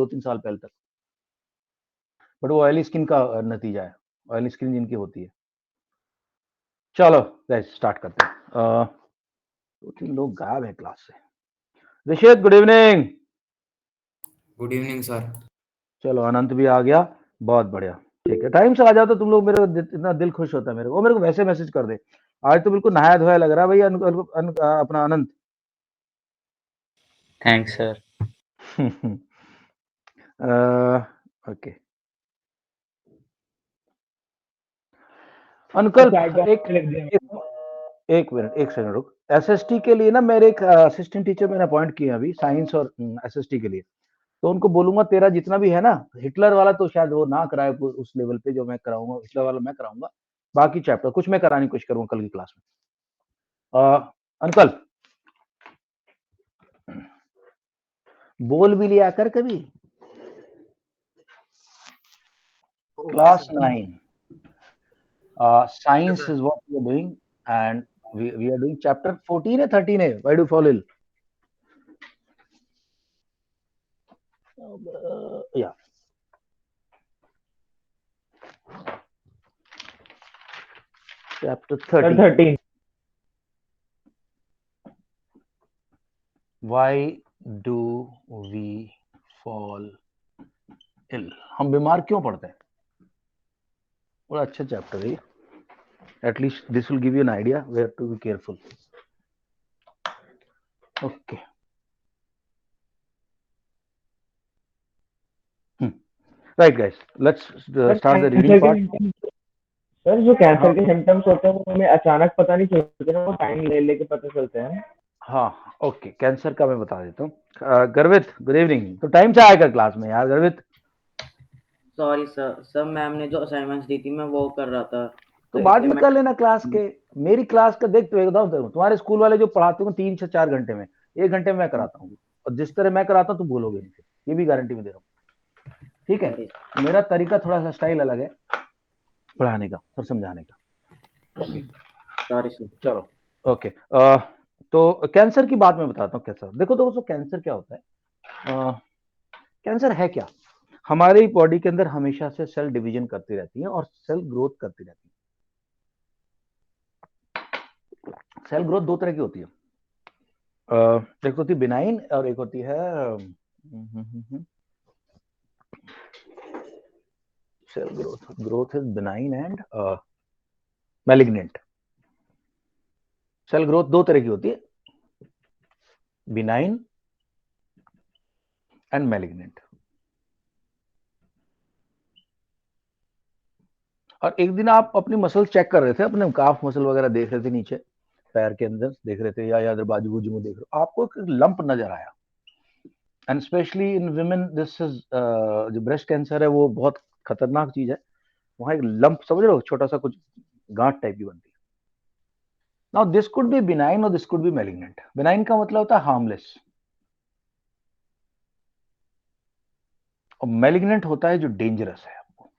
2-3 साल पहले तक, बट वो ऑयली स्किन का नतीजा है, ऑयली स्किन जिनकी होती है। चलो गाइस स्टार्ट करते हैं। 2-3 लोग गायब है क्लास से। Rishit good evening. Good evening sir. चलो अनंत भी आ गया, बहुत बढ़िया। ठीक है, टाइम से आ जाओ तो तुम लोग, मेरे इतना दिल खुश होता है मेरे को वैसे मैसेज कर दे। आज तो बिल्कुल नहाया धोया लग रहा है भैया अपना Anant. Thanks sir. Okay uncle, एक मिनट, एक सेकंड रुक। एसएसटी के लिए ना मेरे एक असिस्टेंट टीचर मैंने अपॉइंट किए अभी, साइंस और एसएसटी के लिए। तो उनको बोलूंगा तेरा जितना भी है ना, हिटलर वाला तो शायद वो ना कराए उस लेवल पे जो मैं कराऊंगा, हिटलर वाला मैं कराऊंगा, बाकी चैप्टर कुछ मैं कराने की कोशिश करूंगा कल की क्लास में। अंकल बोल भी लिया कर कभी। Class 9 science is what we are doing, and we are doing chapter 14 है 13 है, why do you fall ill? Yeah, chapter 13. Why do we fall ill? हम बीमार क्यों पड़ते हैं? बड़ा अच्छा चैप्टर है। At least this will give you an idea where to be careful. Okay. Right guys, let's start the reading part. Sir जो cancer के सिम्टम्स होते हैं वो हमें अचानक पता नहीं चलते ना, वो टाइम ले लेके पता चलते हैं। हाँ ओके, कैंसर का मैं बता देता हूँ। गर्वित गुड इवनिंग। तो टाइम से आया कर क्लास में यार गर्वित। सॉरी सर मैम ने जो असाइनमेंट्स दी थी मैं वो कर रहा था। तो बाद में कर लेना क्लास के। मेरी क्लास का देख, तो तुम्हारे स्कूल वाले जो पढ़ाते हो 3 से 4 घंटे में, 1 घंटे में मैं कराता हूँ, और जिस तरह मैं कराता हूँ तुम भूलोगे नहीं, ये भी गारंटी में दे रहा हूँ। ठीक है, मेरा तरीका थोड़ा सा स्टाइल अलग है पढ़ाने का और समझाने का। Sorry sir. चलो ओके। तो कैंसर की बात मैं बताता हूँ। कैंसर देखो दोस्तों, कैंसर क्या होता है? कैंसर है क्या? हमारी बॉडी के अंदर हमेशा से सेल डिवीजन करती रहती है और सेल ग्रोथ करती रहती है। सेल ग्रोथ 2 तरह की होती है, एक होती है बिनाइन और एक होती है cell growth is benign and malignant. Cell growth 2 तरह की होती है, बिनाइन एंड मैलिग्नेंट। और एक दिन आप अपनी मसल चेक कर रहे थे, अपने काफ मसल वगैरह देख रहे थे, नीचे पैर के अंदर देख रहे थे या इधर बाजू बाजू में देख रहे हो, आपको एक लंप नजर आया। And specially in women this is, जो ब्रेस्ट कैंसर है वो बहुत खतरनाक चीज है। वहां एक लंप समझ रहे हो, छोटा सा कुछ गांठ टाइप की बनती है। Now this could be benign और this could be malignant. Benign का मतलब होता है हार्मलेस, और मैलिग्नेंट होता है जो डेंजरस है आपको।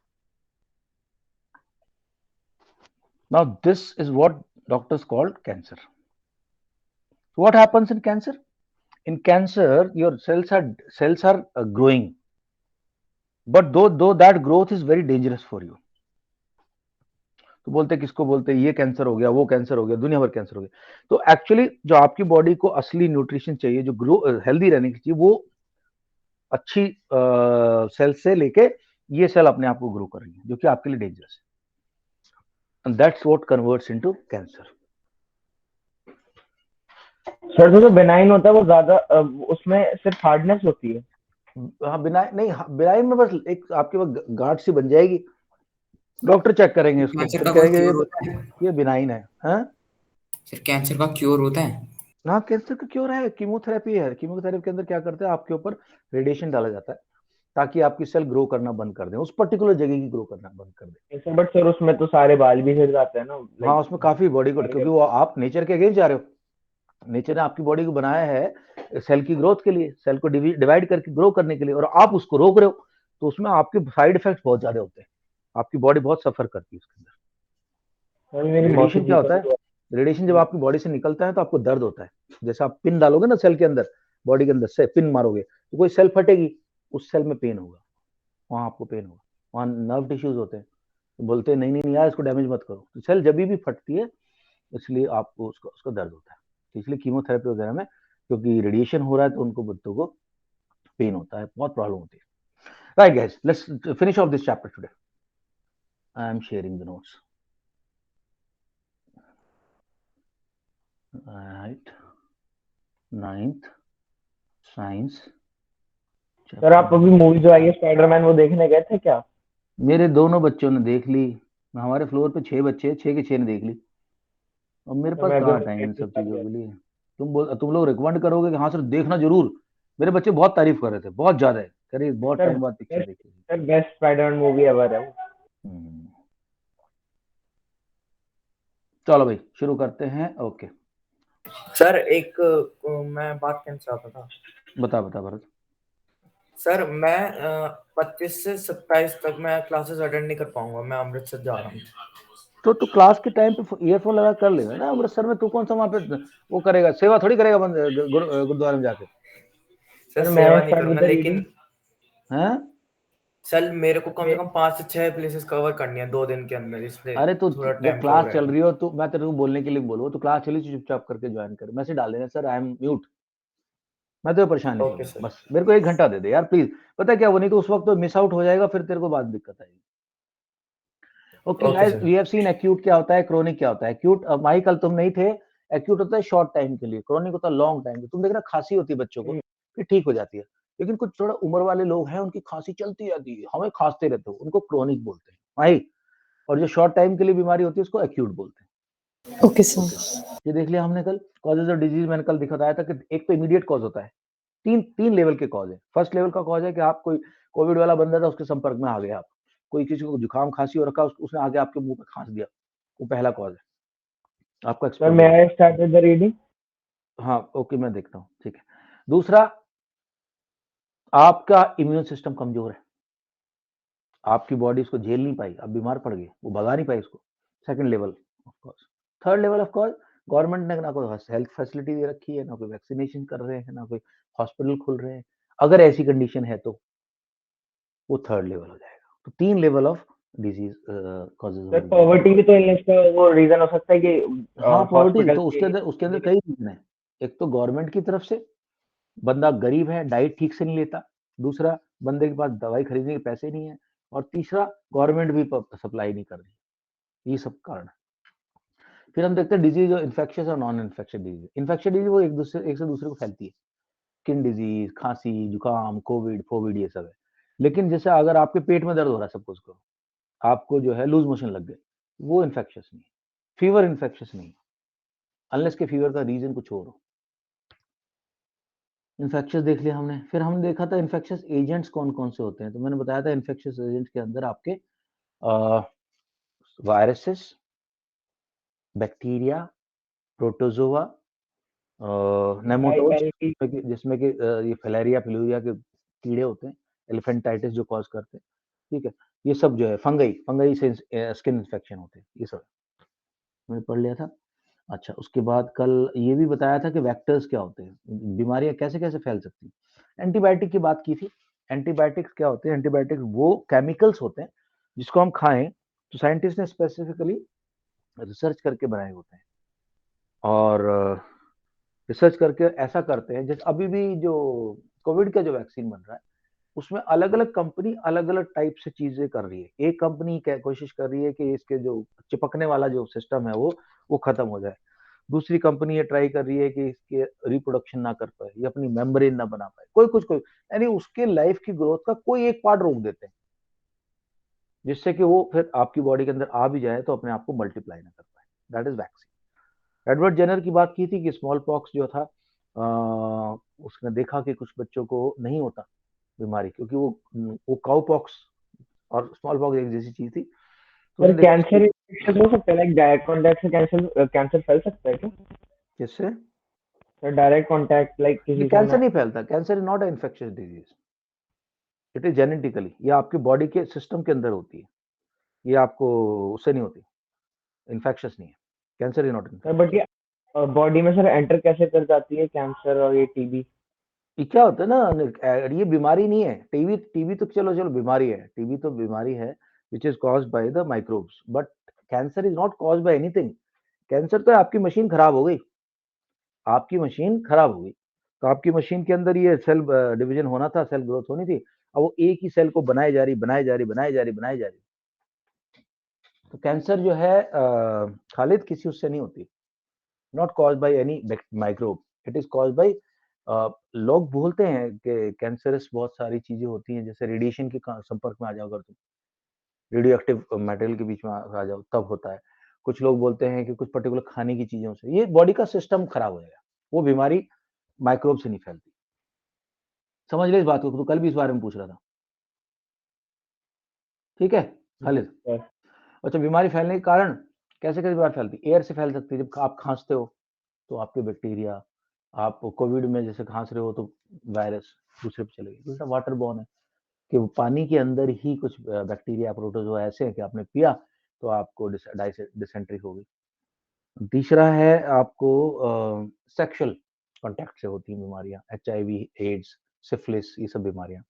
Now this is what doctors called cancer. What happens in cancer? In cancer your cells are growing, but though that growth is very dangerous for you. तो बोलते किसको बोलते हैं, ये कैंसर हो गया, वो कैंसर हो गया, दुनिया भर कैंसर हो गया। तो एक्चुअली जो आपकी बॉडी को असली न्यूट्रिशन चाहिए, जो ग्रो हेल्दी रहने की चाहिए, वो अच्छी सेल से लेके ये सेल अपने आप को ग्रो कर रही है, जो कि आपके लिए डेंजरस है। And that's what converts into cancer. Sir जो बेनाइन होता है वो ज्यादा उसमें सिर्फ हार्डनेस होती है। हाँ बिनाइन नहीं, बिनाइन में बस एक आपके पास गांठ सी बन जाएगी, डॉक्टर चेक करेंगे उसको, कैंसर फिर का कोई कहेंगे क्योर होता है? ये बिनाइन है। हाँ सर कैंसर का क्योर होता है? हाँ, कैंसर का क्योर है, कीमोथेरेपी है। कीमोथेरेपी के अंदर क्या करते हैं, आपके ऊपर रेडिएशन डाला जाता है ताकि आपकी सेल ग्रो करना बंद कर दें, उस पर्टिकुलर जगह की ग्रो करना बंद कर दें। बट सर उसमें तो सारे बाल भी झड़ जाते हैं ना। हाँ उसमें काफी बॉडी को, क्योंकि वो आप नेचर के अगेंस्ट जा रहे हो। नेचर ने आपकी बॉडी को बनाया है सेल की ग्रोथ के लिए, सेल को डिवाइड करके ग्रो करने के लिए, और आप उसको रोक रहे हो, तो उसमें आपके साइड इफेक्ट बहुत ज्यादा होते हैं, आपकी बॉडी बहुत सफर करती है उसके अंदर। रेडिएशन क्या होता है? रेडिएशन जब आपकी बॉडी से निकलता है तो आपको दर्द होता है। जैसे आप पिन डालोगे ना सेल के अंदर, बॉडी के अंदर से पिन मारोगे तो कोई सेल फटेगी, उस सेल में पेन होगा, वहाँ आपको पेन होगा, वहाँ नर्व टिश्यूज होते हैं, तो बोलते हैं नहीं नहीं नहीं यार इसको डैमेज मत करो, तो सेल जब भी फटती है इसलिए आपको उसका दर्द होता है। तो इसलिए कीमोथेरेपी वगैरह में क्योंकि रेडिएशन हो रहा है तो उनको बच्चों को पेन होता है, बहुत प्रॉब्लम होती है। Right guys, let's finish off this chapter today. I am sharing the notes. Right, 9th science. Sir आप अभी मूवी जो आई है स्पाइडरमैन वो देखने गए थे क्या? मेरे दोनों बच्चों ने देख ली, हमारे फ्लोर पे 6 बच्चे, 6 के 6 ने देख ली, और मेरे तो पास मैं कहाँ अभी टाइम इन सब start चीजों किया। के लिए। तुम लोग रिकमेंड करोगे कि हाँ सर देखना जरूर। मेरे बच्चे बहुत तारीफ कर रहे थे, बहुत ज्यादा है, कह रहे बहुत सर टाइम बाद पिक्चर देखी। Sir best Spiderman movie ever है वो। हम्म। चलो भाई शुरू करते हैं। ओके सर एक मैं बात कहना चाहता था। बता बता भरत। सर मैं 25 से 27 तक मैं क्लासेस अटेंड नहीं कर पाऊंगा, मैं अमृतसर जा रहा हूँ। तो तू क्लास के टाइम पे ईयरफोन लगा कर लेगा ना, अमृतसर में तू कौन सा वहाँ पे वो करेगा, सेवा थोड़ी करेगा गुरुद्वारे में जाके। सर सर मैं सेवा नहीं स्टार्ट विद करूंगा, द लेकिन रीडिंग। हैं? सर मेरे को कम से कम 5 से 6 प्लेसेस कवर करनी है 2 दिन के अंदर, इसलिए अरे तो थोड़ा जब टाइम कम क्लास चल रहेगा। रही हो तो मैं तेरे को बोलने के लिए बोलूँ, तो क्लास चली तो चुपचाप करके ज्वाइन कर, मैसेज डाल देना सर आई एम म्यूट, मैं तो परेशान नहीं ओके करूंगा, सर। बस मेरे को 1 घंटा दे दे यार प्लीज। पता है क्या, वो नहीं तो उस वक्त तो मिस आउट हो जाएगा, फिर तेरे को बाद दिक्कत आएगी। Okay okay guys, sir. We have seen acute क्या होता है, क्रोनिक क्या होता है। एक्यूट माई कल तुम नहीं थे, एक्यूट होता है शॉर्ट टाइम के लिए, क्रोनिक होता है लॉन्ग टाइम के। तुम देख रहा खांसी होती है बच्चों को फिर ठीक हो जाती है, लेकिन कुछ थोड़ा उम्र वाले लोग हैं उनकी खांसी चलती रहती है, हमें खांसते रहते हो, उनको क्रोनिक बोलते हैं भाई। और जो शॉर्ट टाइम के लिए बीमारी होती है उसको एक्यूट बोलते हैं। Okay sir. ये देख लिया हमने कल कॉजेज ऑफ डिजीज, मैंने कल दिखाया था कि एक तो इमीडिएट कॉज होता है, तीन लेवल के कॉज है। फर्स्ट लेवल का कॉज है कि आप कोई कोविड वाला बंदा था उसके संपर्क में आ गए आप, कोई किसी को जुकाम खांसी हो रखा उसने आगे आपके मुंह पे खांस दिया, वो पहला कॉज है, आपका सर मैं exposure. Start with the reading. हाँ ओके मैं देखता हूँ, ठीक है। दूसरा, आपका इम्यून सिस्टम कमजोर है, आपकी बॉडी इसको झेल नहीं पाई, आप बीमार पड़ गए, वो भगा नहीं पाई इसको, second level of cause. Third level of cause, government ने ना कोई हेल्थ फैसिलिटी दे रखी है, ना कोई वैक्सीनेशन कर रहे हैं, ना कोई हॉस्पिटल खुल रहे हैं, अगर ऐसी कंडीशन है तो वो थर्ड लेवल हो जाएगा। तो 3 level of disease causes of sir disease. Poverty भी तो इलनेस का वो रीजन हो सकता है कि हाँ पॉवर्टी हॉस्पिटल तो उसके अंदर कई रीजन है। एक तो गवर्नमेंट की तरफ से, बंदा गरीब है, डाइट ठीक से नहीं लेता, दूसरा बंदे के पास दवाई खरीदने के पैसे नहीं है, और तीसरा गवर्नमेंट भी सप्लाई नहीं कर रही। ये सब कारण है। फिर हम देखते हैं डिजीज और इन्फेक्शियस और non infectious disease. Infectious disease वो एक से दूसरे को फैलती है, स्किन डिजीज, खांसी, जुकाम, कोविड फोविड ये सब है। लेकिन जैसे अगर आपके पेट में दर्द हो रहा है, सपोज करो आपको जो है लूज मोशन लग गए, वो इन्फेक्शियस नहीं है। फीवर इन्फेक्शियस नहीं है, अनलेस के फीवर का रीजन कुछ और हो। इन्फेक्शियस देख लिया हमने। फिर हमने देखा था इन्फेक्शियस एजेंट्स कौन कौन से होते हैं, तो मैंने बताया था इन्फेक्शियस एजेंट्स के अंदर आपके वायरसेस, बैक्टीरिया, प्रोटोजोआ, नेमाटोड्स, जिसमें कि ये फिलेरिया फिलूरिया के कीड़े होते हैं, एलिफेंटाइटिस जो कॉज करते हैं, ठीक है। ये सब जो है फंगई, फंगई से स्किन इन्फेक्शन होते हैं, ये सब मैंने पढ़ लिया था। अच्छा, उसके बाद कल ये भी बताया था कि वेक्टर्स क्या होते हैं, बीमारियां कैसे कैसे फैल सकती हैं। एंटीबायोटिक की बात की थी। एंटीबायोटिक्स क्या होते हैं, एंटीबायोटिक्स वो केमिकल्स होते हैं जिसको हम खाएं तो साइंटिस्ट ने स्पेसिफिकली रिसर्च करके बनाए होते हैं, और रिसर्च करके ऐसा करते हैं जैसे अभी भी जो कोविड का जो वैक्सीन बन रहा है उसमें अलग अलग कंपनी अलग अलग टाइप से चीजें कर रही है। एक कंपनी कोशिश कर रही है कि इसके जो चिपकने वाला जो सिस्टम है वो खत्म हो जाए, दूसरी कंपनी ये ट्राई कर रही है कि इसके रिप्रोडक्शन ना कर पाए, ये अपनी मेम्ब्रेन ना बना पाए, कोई यानी उसके लाइफ की ग्रोथ का कोई एक पार्ट रोक देते हैं, जिससे कि वो फिर आपकी बॉडी के अंदर आ भी जाए तो अपने आप को मल्टीप्लाई ना कर पाए। That is vaccine. Edward Jenner की बात की थी कि स्मॉल पॉक्स जो था, उसने देखा कि कुछ बच्चों को नहीं होता बीमारी, क्योंकि वो काउ पॉक्स और स्मॉल पॉक्स एक जैसी चीज थी, तो सर उसने देखा कैंसर इन्फेक्शन हो सकता है, लाइक डायरेक्ट कांटेक्ट से कैंसर फैल सकता है क्या? किससे। सर डायरेक्ट कांटेक्ट लाइक ये किसी से कैंसर मैं। नहीं फैलता, cancer is not a infectious disease, it is genetically, ये आपकी बॉडी के सिस्टम के अंदर होती है, ये आपको उससे नहीं होती, इन्फेक्शियस नहीं है, cancer is not sir but infectious. ये बॉडी में सर एंटर कैसे कर जाती है कैंसर और ये टीबी? ये क्या होता है ना, ये बीमारी नहीं है। टीबी टीबी तो चलो चलो बीमारी है, टीबी तो बीमारी है which is caused by the microbes, but cancer is not caused by anything. Cancer तो आपकी मशीन खराब हो गई, आपकी मशीन खराब हो गई। तो आपकी मशीन के अंदर ये सेल डिवीजन होना था, सेल ग्रोथ होनी थी, अब वो एक ही सेल को बनाई जा रही बनाई जा रही बनाई जा रही बनाई जा रही। तो कैंसर जो है खालिद किसी उससे नहीं होती, not caused by any microbe, it is caused bye लोग बोलते हैं कि कैंसरस बहुत सारी चीजें होती हैं, जैसे रेडिएशन के संपर्क में आ जाओ अगर तुम, रेडियो एक्टिव मटेरियल के बीच में आ जाओ तब होता है। कुछ लोग बोलते हैं कि कुछ पर्टिकुलर खाने की चीजों से, ये बॉडी का सिस्टम खराब हो जाएगा, वो बीमारी माइक्रोब से नहीं फैलती। समझ ले इस बात को, तो कल भी इस बारे में पूछ रहा था, ठीक है खालिद? सर अच्छा, बीमारी फैलने के कारण कैसे कैसे बीमारी फैलती है? एयर से फैल सकती है, जब आप खांसते हो तो आपके बैक्टीरिया, आप कोविड में जैसे खांस रहे हो तो वायरस दूसरे पे चले गए, दूसरा वाटर बॉर्न है कि वो पानी के अंदर ही कुछ बैक्टीरिया प्रोटोजोआ ऐसे हैं कि आपने पिया तो आपको डिसेंट्री हो गई। तीसरा है आपको सेक्सुअल कॉन्टैक्ट से होती हैं बीमारियां, HIV, एड्स, सिफिलिस, ये सब बीमारियां।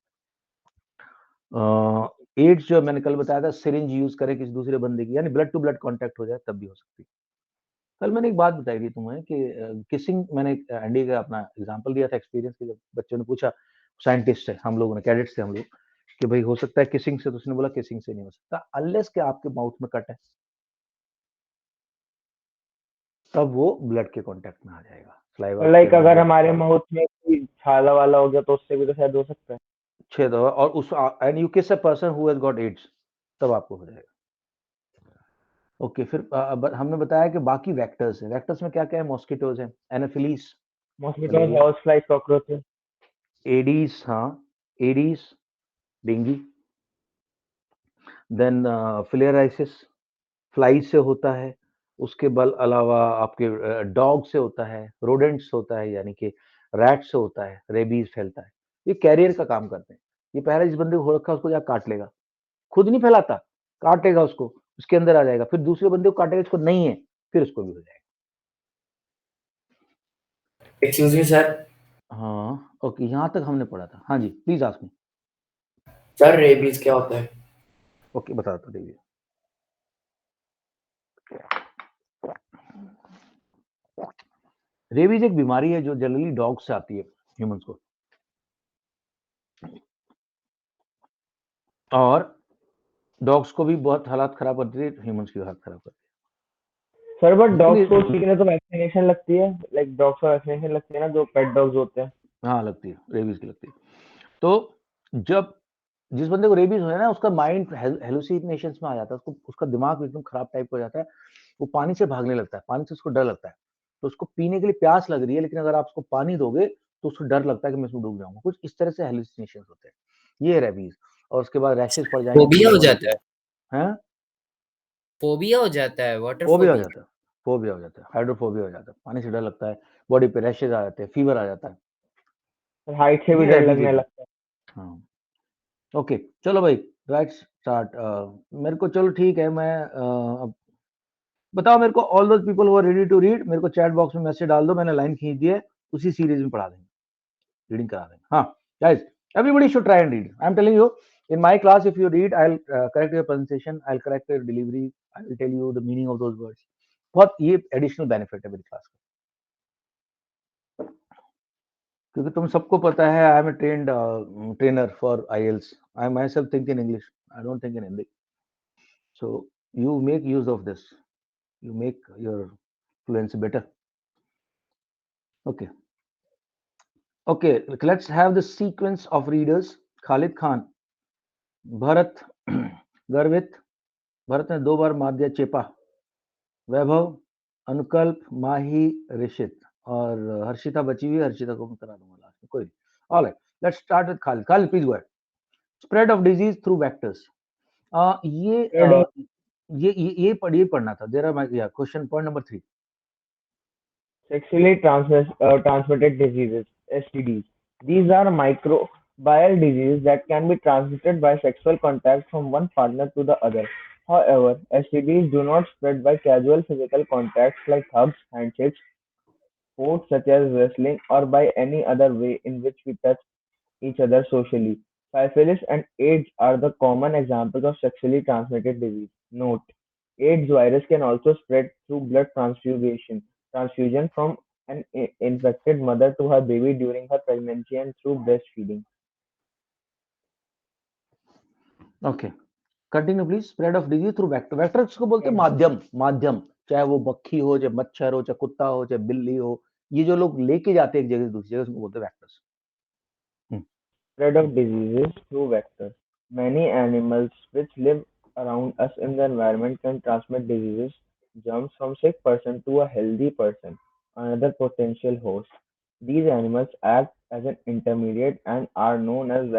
एड्स जो मैंने कल बताया था, सिरिंज यूज करे किसी दूसरे बंदे की, यानी ब्लड टू ब्लड कांटेक्ट हो जाए तब भी हो सकती है। कल मैंने एक बात बताई थी तुम्हें कि किसिंग, मैंने एंडी का अपना एग्जांपल दिया था एक्सपीरियंस के, जब बच्चों ने पूछा, साइंटिस्ट है हम लोगों ने, कैडेट्स थे हम लोग, कि भाई हो सकता है किसिंग से, तो उसने बोला किसिंग से नहीं हो सकता, अनलेस कि आपके माउथ में कट है तब वो ब्लड के कांटेक्ट में आ जाएगा, सलाइवा लाइक के अगर माध्यम हमारे माउथ में कोई छाला वाला हो गया तो उससे भी तो शायद हो सकता है। छेद होगा, और उस and you kiss a person who has got AIDS, तब आपको हो जाएगा। ओके, फिर हमने बताया कि बाकी वेक्टर्स हैं, वेक्टर्स में क्या क्या है? मॉस्किटोज है, Anopheles, mosquitoes, malaria, house flies, cockroaches. Aedes, हाँ Aedes, dengue, then filariasis flies से होता है, उसके बल अलावा आपके डॉग से होता है, रोडेंट्स होता है, यानी कि रैट से होता है, रेबीज फैलता है। ये कैरियर का काम करते हैं। ये पहले जिस बंदे को हो रखा है उसको जाकर काट लेगा, खुद नहीं फैलाता, काटेगा उसको, उसके अंदर आ जाएगा, फिर दूसरे बंदे को काटेगा जिसको नहीं है, फिर उसको भी हो जाएगा। Excuse me sir. हाँ ओके, यहाँ तक हमने पढ़ा था। हाँ जी, please ask me. Sir rabies क्या होता है? ओके, बता दो देखिए। रेबीज एक बीमारी है जो जनरली डॉग से आती है ह्यूमंस को, और डॉग्स को भी बहुत हालात खराब करती है, ह्यूमंस की हालत खराब करती सर बट है, डॉग्स को लेकिन सीखने तो वैक्सीनेशन लगती है, लाइक डॉग्स को वैक्सीनेशन लगती है ना, जो पेट डॉग्स होते हैं। हाँ लगती है, रेबीज की लगती है। तो जब जिस बंदे को रेबीज हो है ना, उसका माइंड हेलुसिनेशंस में आ जाता है, उसको उसका दिमाग एकदम खराब टाइप हो जाता है, वो पानी से भागने लगता है, पानी से उसको डर लगता है, तो उसको पीने के लिए प्यास लग रही है, लेकिन अगर आप उसको पानी दोगे तो उसको डर लगता है कि मैं इसमें डूब जाऊंगा, कुछ इस तरह से हेलुसिनेशंस होते हैं। ये रेबीज, और उसके बाद रैशेस पड़ जाएंगे फोबिया पूरे हो बॉडी पे। जाता है, हैं? फोबिया हो जाता है, वाटर फोबिया हो फोबिया। जाता है, फोबिया हो जाता है, हाइड्रोफोबिया हो जाता है, पानी से डर लगता है, बॉडी पे रैशेज आ जाते हैं, फीवर आ जाता है। हाइट से भी ये डर रेबीज लगने एक, लगता है। हाँ ओके, चलो भाई, लेट्स स्टार्ट। मेरे को चलो ठीक है, मैं अब बताओ मेरे को, all those people who are ready to read, मेरे को चैट बॉक्स में मैसेज डाल दो, मैंने लाइन खींच दी है, उसी सीरीज में पढ़ा देंगे, रीडिंग करा देंगे। हाँ guys, everybody should try and read. I'm telling you, in my class, if you read, I'll correct your pronunciation, I'll correct your delivery, I will tell you the meaning of those words. बहुत ये additional benefit है मेरी class का, क्योंकि तुम सबको पता है I am a trainer for IELTS, I myself think in English, I don't think in Hindi, so you make use of this, you make your fluency better. Okay, okay, let's have the sequence of readers. Khalid Khan, Bharat, Garvit, Bharat ने 2 बार मार दिया चेपा, वैभव, अनुकल्प, माही, ऋषित, और हर्षिता बची हुई है, हर्षिता को मैं करा दूंगा लास्ट में, कोई नहीं। All right, let's start with Khalid. Khalid please go ahead. Spread of disease through vectors, ये पढ़िए, पढ़ना था। देयर आर या question point number 3। Sexually transmitted diseases, STDs. These are microbial diseases that can be transmitted by sexual contact from one partner to the other. However, STDs do not spread by casual physical contacts like hugs, handshakes, sports such as wrestling, or by any other way in which we touch each other socially. Syphilis and AIDS are the common examples of sexually transmitted disease. Note: AIDS virus can also spread through blood transfusion from an infected mother to her baby during her pregnancy and through breastfeeding. Okay, continue please. Spread of disease through vector. Vector किसको बोलते हैं? माध्यम. माध्यम, चाहे वो मक्खी हो, चाहे मच्छर हो, चाहे कुत्ता हो, चाहे बिल्ली हो, ये जो लोग लेके जाते हैं एक जगह से दूसरी जगह, उसको बोलते हैं vectors. Spread of diseases through vectors. Many animals which live around us in the environment can transmit diseases, germs from sick person to a healthy person, another potential host. These animals act as an intermediate and are known as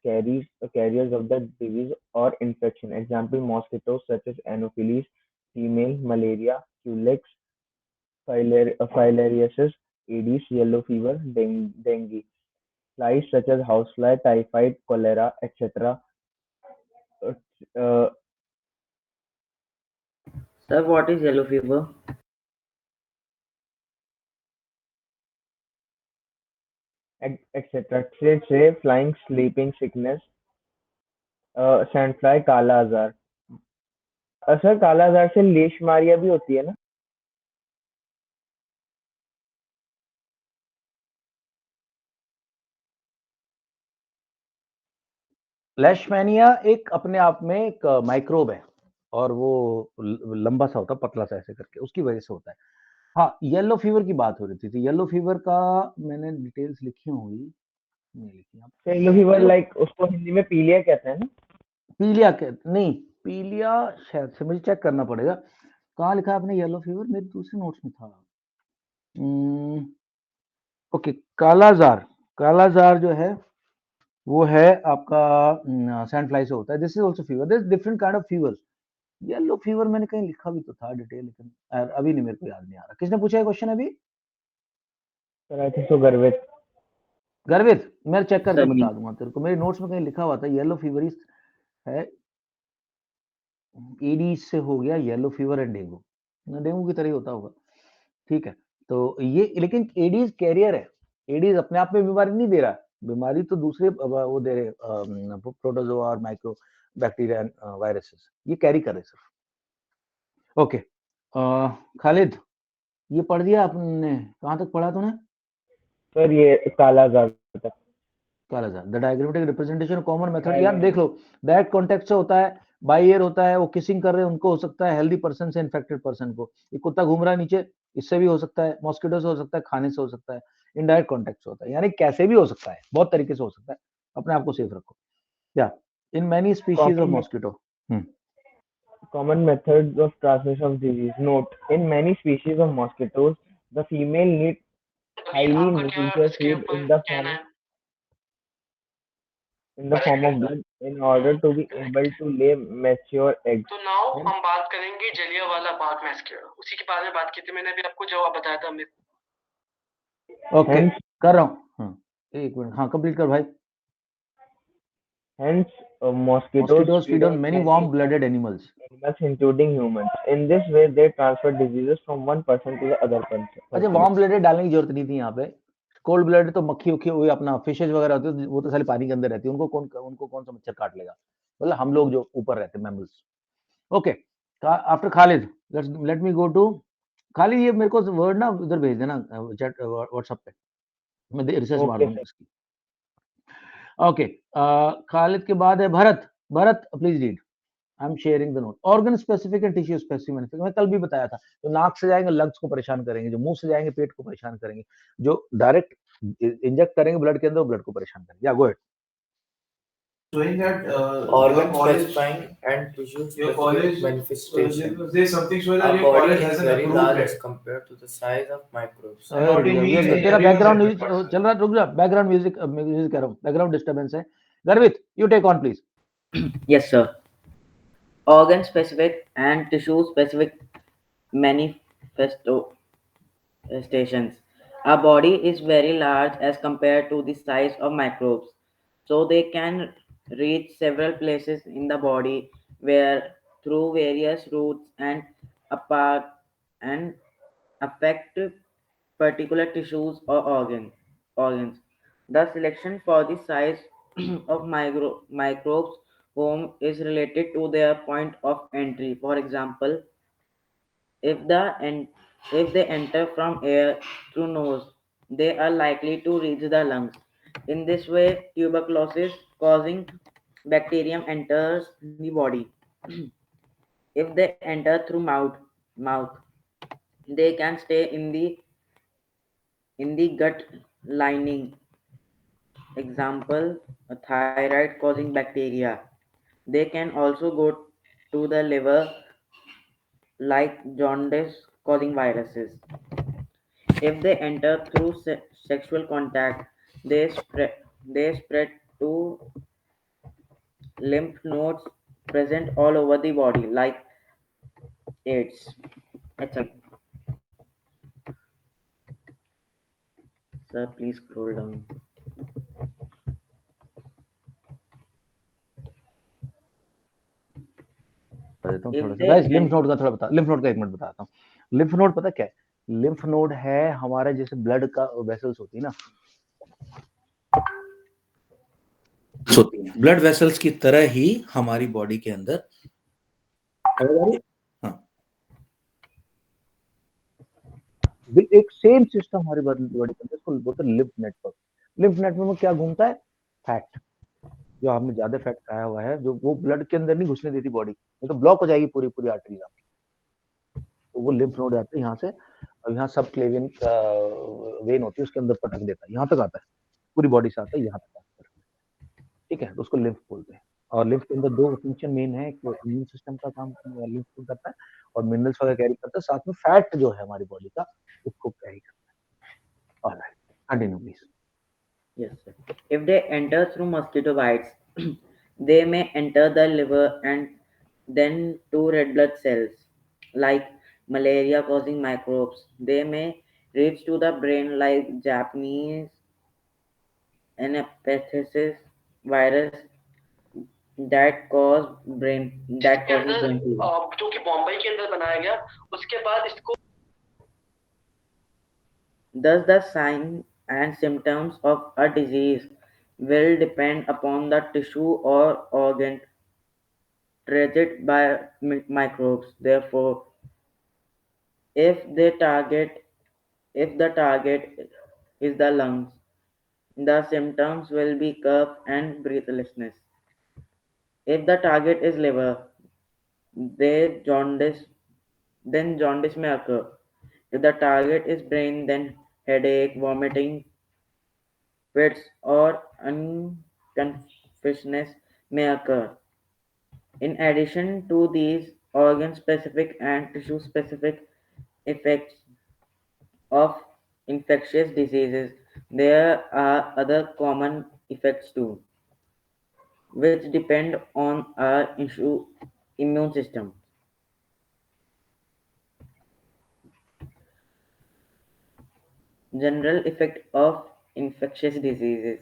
carriers of the disease or infection. Example: mosquitoes such as Anopheles female, malaria, culex, filariasis, Aedes, yellow fever, dengue. Flies such as housefly, typhoid, cholera, etc. Uh, uh, Sir, what is yellow fever? etc. Say flying, sleeping sickness, sandfly, काला आजार. Sir काला आजार से लेशमारिया भी होती है ना? लेशमैनिया एक अपने आप में एक माइक्रोब है और वो लंबा सा होता है, पतला सा ऐसे करके, उसकी वजह से होता है. हाँ, येलो फीवर की बात हो रही थी. येलो फीवर का मैंने डिटेल्स लिखी होंगी, नहीं लिखी आप. येलो फीवर लाइक उसको हिंदी में पीलिया कहते हैं ना? पीलिया के नहीं, पीलिया शायद से, मुझे चेक करना पड़ेगा. कहाँ लिखा है आपने येलो फीवर? मेरे दूसरे नोट्स में था. ओके, कालाजार. कालाजार जो है वो है आपका सैंड फ्लाई से होता है. This is also fever. This different kind of fever. Yellow fever मैंने कहीं लिखा भी तो था डिटेल, लेकिन अभी नहीं, मेरे को याद नहीं आ रहा. किसने पूछा है क्वेश्चन अभी? सर आई थिंक सो गर्वित. गर्वित, मैं चेक करके सर, बता दूंगा तेरे को. मेरे नोट्स में कहीं लिखा हुआ था येलो फीवर है, एडीज से हो गया yellow fever and dengue. Dengue की तरह ही होता होगा. ठीक है, तो ये, लेकिन एडीज कैरियर है. एडीज अपने आप में बीमारी नहीं दे रहा. बीमारी तो दूसरे वो दे रहे, प्रोटोजोआ और माइक्रो बैक्टीरिया एंड वायरसेस, ये कैरी कर रहे सिर्फ. ओके, खालिद, ये पढ़ दिया आपने? कहाँ तक पढ़ा तूने? सर ये काला आजार तक. कालाजार. The diagrammatic representation common method. यार देख लो, डायरेक्ट कॉन्टेक्ट से होता है, बाई ईयर होता है, वो किसिंग कर रहे हैं उनको हो सकता है, हेल्दी पर्सन से इन्फेक्टेड पर्सन को. ये कुत्ता घूम रहा है नीचे, इससे भी हो सकता है, मॉस्किटो से हो सकता है, खाने से हो सकता है, इनडायरेक्ट कॉन्टेक्ट से होता है. यानी कैसे भी हो सकता है, बहुत तरीके से हो सकता है. अपने आप को सेफ रखो. या in many species of mosquito. Common methods of transmission of disease. Note: in many species of mosquitoes, the female needs highly nutritious food in the form of blood in order to be able to lay mature eggs. तो now हम बात करेंगे Jallianwala Bagh massacre. उसी के बारे में बात की थी मैंने अभी आपको, जवाब बताया था मैं. ओके, कर रहा हूँ. एक मिनट. हाँ, कंप्लीट कर भाई. Hence, mosquitoes feed on many warm-blooded animals, including humans. In this way, they transfer diseases from one person to the other person. अच्छा, वार्म ब्लडेड डालने की जरूरत नहीं थी यहाँ पे. कोल्ड ब्लडेड तो मक्खी उखी हुई अपना फिशेज वगैरह होती है, वो तो साले पानी के अंदर रहती है, उनको कौन सा मच्छर काट लेगा? मतलब हम लोग जो ऊपर रहते हैं, mammals. Okay, after Khalid, let me go to Khalid. ये मेरे को वर्ड ना उधर भेज देना, चैट व्हाट्सएप पे, मैं रिसर्च मार दूंगा इसकी. ओके, खालिद के बाद है Bharat. Bharat please read. I am sharing the note. Organ specific and tissue specific manifestation. मैं कल भी बताया था, जो नाक से जाएंगे लंग्स को परेशान करेंगे, जो मुंह से जाएंगे पेट को परेशान करेंगे, जो डायरेक्ट इंजेक्ट करेंगे ब्लड के अंदर, वो ब्लड को परेशान करेंगे. या go ahead. Showing that organ specifying and tissue specific manifestation. There's something showing Our that your body college is has an very approved large it. as compared to the size of microbes. तेरा background music चल रहा है, रुक जा. Background music कह रहा हूँ, background disturbance है. Garvit, you take on please. Yes, sir. Organ specific and tissue specific manifestations. Our body is very large as compared to the size of microbes, so they can reach several places in the body where through various routes and apart and affect particular tissues or organs. The selection for the size of microbes home is related to their point of entry. For example, if the en- if they enter from air through nose, they are likely to reach the lungs. In this way, tuberculosis causing bacterium enters the body. If they enter through mouth, they can stay in the gut lining. Example, a thyroid causing bacteria. They can also go to the liver like jaundice causing viruses. If they enter through sexual contact, they spread to lymph nodes present all over the body like AIDS, HIV. Sir, please scroll down. बता देता हूँ If थोड़ा सा they guys. Lymph en- node का थोड़ा बता, lymph node का एक मिनट बताता हूँ। लिम्फ नोड पता क्या है? लिम्फ नोड है हमारे जैसे ब्लड का वेसल्स होती है ना, होती है ब्लड वेसल्स की तरह ही हमारी बॉडी के अंदर। हाँ, एक सेम सिस्टम हमारी बॉडी के अंदर, इसको बोलते हैं लिम्फ नेटवर्क। लिम्फ नेटवर्क में क्या घूमता है? फैट। जो आपने ज्यादा फैट खाया हुआ है, जो वो ब्लड के अंदर नहीं घुसने देती बॉडी, नहीं तो ब्लॉक हो जाएगी पूरी पूरी आर्टरीज आपकी। तो वो लिम्फ नोड जाते हैं यहाँ से, और यहाँ सब क्लेवियन वेन होती है, उसके अंदर पटक देता है, यहाँ तक आता है, पूरी बॉडी से आता है यहाँ तक आता है। ठीक है, तो उसको लिम्फ बोलते हैं। और लिम्फ के अंदर दो फंक्शन मेन है, एक इम्यून सिस्टम का काम लिम्फ करता है, और मिनरल्स वगैरह कैरी करता है, साथ में फैट जो है हमारी बॉडी का उसको कैरी करता है। Alright, continue please. Yes, sir. If they enter through mosquito bites, they may enter the liver and then to red blood cells, like malaria causing microbes. They may reach to the brain like Japanese anaphylaxis virus that के causes अंदर brain tumor. जो कि बॉम्बे के अंदर बनाया गया, उसके बाद इसको Thus, the signs and symptoms of a disease will depend upon the tissue or organ treated by microbes. Therefore, if the target is the lungs, the symptoms will be cough and breathlessness. If the target is liver, they jaundice may occur. If the target is brain, then headache, vomiting, fits, or unconsciousness may occur. In addition to these organ-specific and tissue-specific effects of infectious diseases, there are other common effects too, which depend on our immune system. General effect of infectious diseases.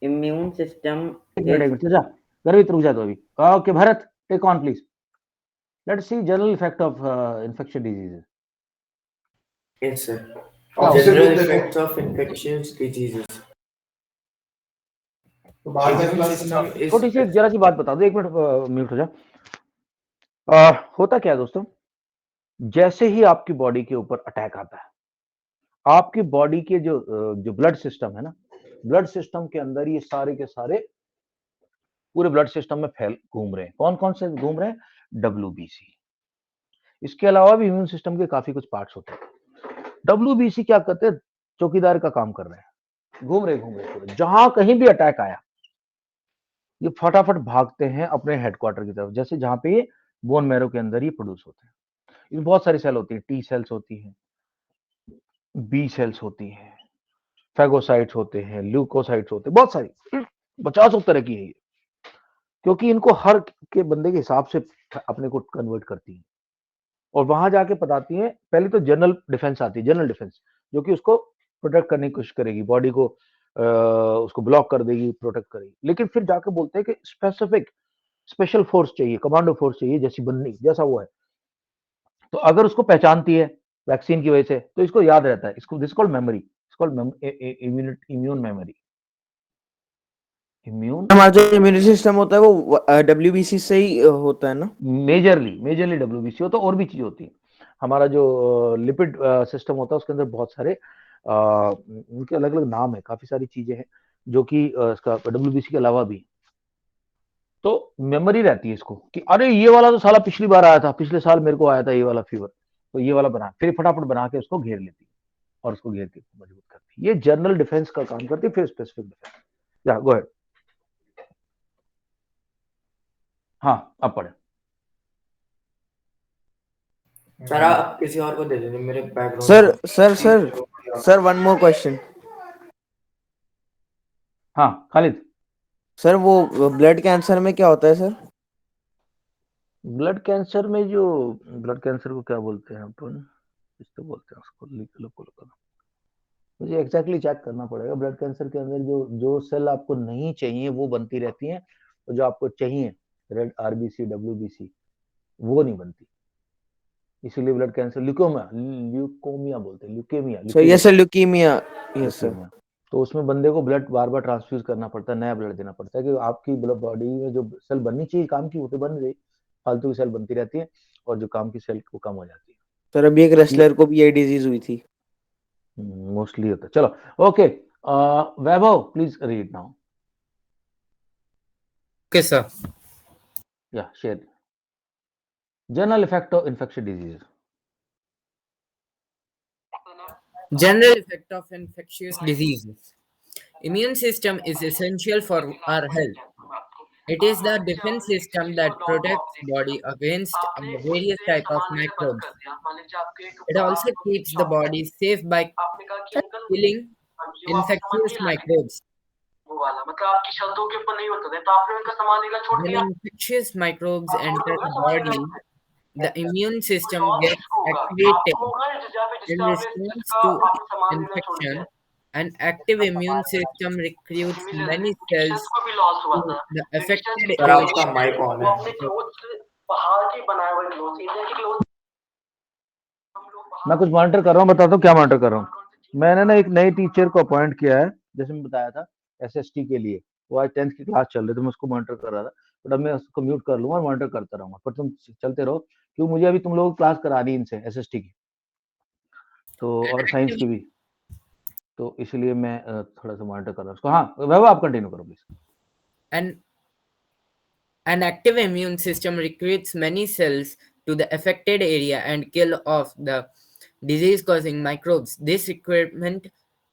Immune system एक minute is जा, गर्वित रुक जा तो अभी। Okay Bharat, take on please. Let's see general effect of infectious diseases. Yes, sir. क्या General effects of infectious diseases. Immune system is छोटी सी जरा सी बात बता दो, एक मिनट म्यूट हो जा। होता क्या है दोस्तों, जैसे ही आपकी बॉडी के ऊपर अटैक आता है, आपकी बॉडी के जो ब्लड सिस्टम है ना, ब्लड सिस्टम के अंदर ये सारे के सारे पूरे ब्लड सिस्टम में फैल घूम रहे हैं। कौन कौन से घूम रहे हैं? WBC। इसके अलावा भी इम्यून सिस्टम के काफी कुछ पार्ट्स होते हैं। WBC क्या करते हैं? चौकीदार का काम कर रहे हैं, घूम रहे पूरे। जहां कहीं भी अटैक आया, ये फटाफट भागते हैं अपने हेडक्वार्टर की तरफ, जैसे जहां पे ये बोन मैरो के अंदर ही प्रोड्यूस होते हैं। इसमें बहुत सारी सेल होती है, टी सेल्स होती हैं, बी सेल्स होती हैं, फैगोसाइट्स होते हैं, ल्यूकोसाइट्स होते हैं, बहुत सारी 50 तरह की है ये, क्योंकि इनको हर के बंदे के हिसाब से अपने को कन्वर्ट करती हैं, और वहां जाके बताती हैं। पहले तो जनरल डिफेंस आती है, जनरल डिफेंस, जो कि उसको प्रोटेक्ट करने की कोशिश करेगी, बॉडी को उसको ब्लॉक कर देगी, प्रोटेक्ट करेगी। लेकिन फिर जाके बोलते हैं कि स्पेसिफिक स्पेशल फोर्स चाहिए, कमांडो फोर्स चाहिए, जैसी बंदी जैसा वो है। तो अगर उसको पहचानती है वैक्सीन की वजह से, तो इसको याद रहता है। इसको this called memory, it's called immune memory. Immune हमारा जो इम्यूनिटी सिस्टम होता है वो WBC से ही होता है ना? मेजरली WBC होता है, और भी चीज होती है। हमारा जो लिपिड सिस्टम होता है उसके अंदर बहुत सारे उनके अलग अलग नाम है, काफी सारी चीजें हैं जो कि इसका WBC के अलावा भी। तो मेमोरी रहती है इसको कि अरे ये वाला तो साला पिछली बार आया था, पिछले साल मेरे को आया था ये वाला फीवर, तो ये वाला बना, फिर फटाफट बना के उसको घेर लेती है और उसको घेर के मजबूत करती है। ये जनरल डिफेंस का काम करती है, फिर स्पेसिफिक डिफेंस। या गो अहेड। हाँ, अब पढ़े। सर आप किसी और को दे दीजिए, मेरे background sir one more question. हाँ खालिद। सर वो ब्लड कैंसर में क्या होता है सर? ब्लड कैंसर में जो, ब्लड कैंसर को क्या बोलते हैं अपन, कुछ तो बोलते हैं उसको, लिख लो। मुझे एग्जैक्टली चेक करना पड़ेगा। ब्लड कैंसर के अंदर जो जो सेल आपको नहीं चाहिए वो बनती रहती हैं, और जो आपको चाहिए, रेड RBC WBC, वो नहीं बनती। इसीलिए ब्लड कैंसर ल्यूकोमिया बोलते हैं, leukaemia sir yes sir, leukaemia. Yes sir. Leukaemia. तो उसमें बंदे को ब्लड बार बार ट्रांसफ्यूज करना पड़ता है, नया ब्लड देना पड़ता है, कि आपकी बॉडी में जो सेल बननी चाहिए काम की वो तो बन रही, फालतू की सेल बनती रहती है, और जो काम की सेल वो कम हो जाती है। सर अभी एक रेसलर को भी ये डिजीज हुई थी। मोस्टली होता है। चलो okay, Vaibhav please read now. Okay, sir. Yeah, share. General effect of infectious diseases. General effect of infectious diseases. Immune system is essential for our health. It is the defense system that protects body against various type of microbes. It also keeps the body safe by आपने कहा कि uncle killing ये वो आपको समझ infectious नहीं आया microbes. वो वाला, मतलब आपकी शर्तों के ऊपर नहीं होते थे, तो आपने उनका सामान लेना छोड़ When दिया। infectious microbes आप enter छोड़ the सामान लेना, body, the immune कुछ system और gets इश्क होगा activated आपको, होगा जहाँ पे in जिसका आपने response जिसका to आपने सामान लेना छोड़ दिया। infection. An active immune system recruits many cells को भी लॉस हुआ to था। the affected sir area. आपका माइक ऑन वो है। अपने क्लोथ्स बाहर के बनाए हुए क्लोथ्स, इंडिया के क्लोथ्स हम लोग बाहर मैं कुछ मॉनिटर कर रहा हूँ, बताता हूँ क्या मॉनिटर कर रहा हूँ। मैंने ना एक नए टीचर को अपॉइंट किया है, जैसे मैं बताया था SST के लिए। वो आज 10th की क्लास चल रही, तो मैं उसको मॉनिटर कर रहा था, बट अब मैं उसको म्यूट कर लूंगा और मॉनिटर करता रहूंगा, पर तुम चलते रहो, क्योंकि मुझे अभी तुम लोगों को क्लास करानी इनसे SST की, तो और साइंस की भी, तो इसलिए मैं थोड़ा सा मॉनिटर कर रहा हूँ उसको। हाँ वैभव आप कंटिन्यू करो please. And an active immune system recruits many cells to the affected area and kill off the disease-causing microbes. This recruitment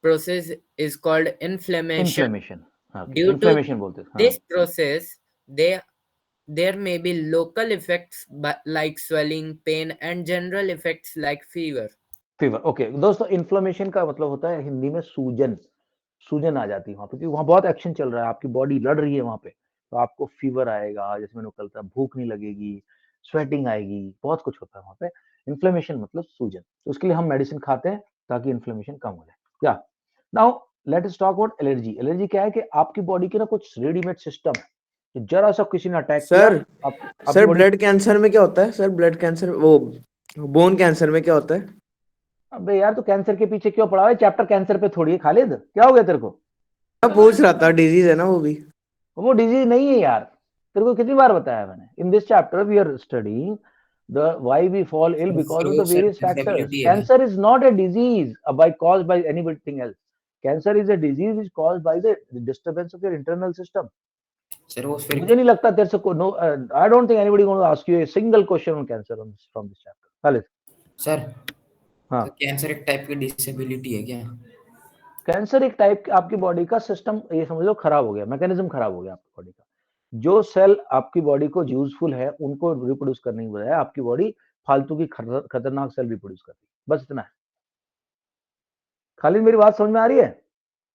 process is called inflammation. Inflammation, हाँ Due to इन्फ्लेमेशन बोलते हैं। this process, there may be local effects like swelling, pain, and general effects like fever. Fever, okay दोस्तों, inflammation का मतलब होता है हिंदी में सूजन। सूजन आ जाती है वहां पे, क्योंकि वहां बहुत एक्शन चल रहा है, आपकी बॉडी लड़ रही है वहां पे, तो आपको फीवर आएगा, जैसे मैंने कल था, भूख नहीं लगेगी, स्वेटिंग आएगी, बहुत कुछ होता है वहां पे। इन्फ्लेमेशन मतलब सूजन, तो उसके लिए हम मेडिसिन खाते हैं ताकि इन्फ्लेमेशन कम हो जाए। या now let us talk about allergy. Allergy क्या है कि आपकी बॉडी के ना कुछ रेडीमेड सिस्टम है, तो जरा सा किसी ने अटैक किया, सर ब्लड कैंसर में क्या होता है? सर ब्लड कैंसर, वो बोन कैंसर में क्या होता है? अबे यार, तो कैंसर के पीछे क्यों पड़ा है? चैप्टर कैंसर पे थोड़ी है खालिद, क्या हो गया तेरे को? मैं पूछ रहा था, डिजीज है ना वो भी। वो डिजीज नहीं है यार, तेरे को कितनी बार बताया मैंने। In this chapter we are studying the why we fall ill because of the various factors. Cancer is not a disease by caused by anything else. Cancer is a disease is caused by the disturbance of your internal system. मुझे नहीं लगता तेरे से को, no I don't think anybody going to ask you a single question on cancer from this chapter. Khalid sir, हाँ, तो cancer एक type की डिसेबिलिटी है क्या? कैंसर एक टाइप की आपकी बॉडी का सिस्टम, ये समझ लो खराब हो गया, मैकेनिज्म खराब हो गया आपकी बॉडी का। जो सेल आपकी बॉडी को यूजफुल है उनको रिप्रोड्यूस करने की बजाय आपकी बॉडी फालतू की खतरनाक सेल रिप्रोड्यूस करती है, बस इतना है। खालिद मेरी बात समझ में आ रही है?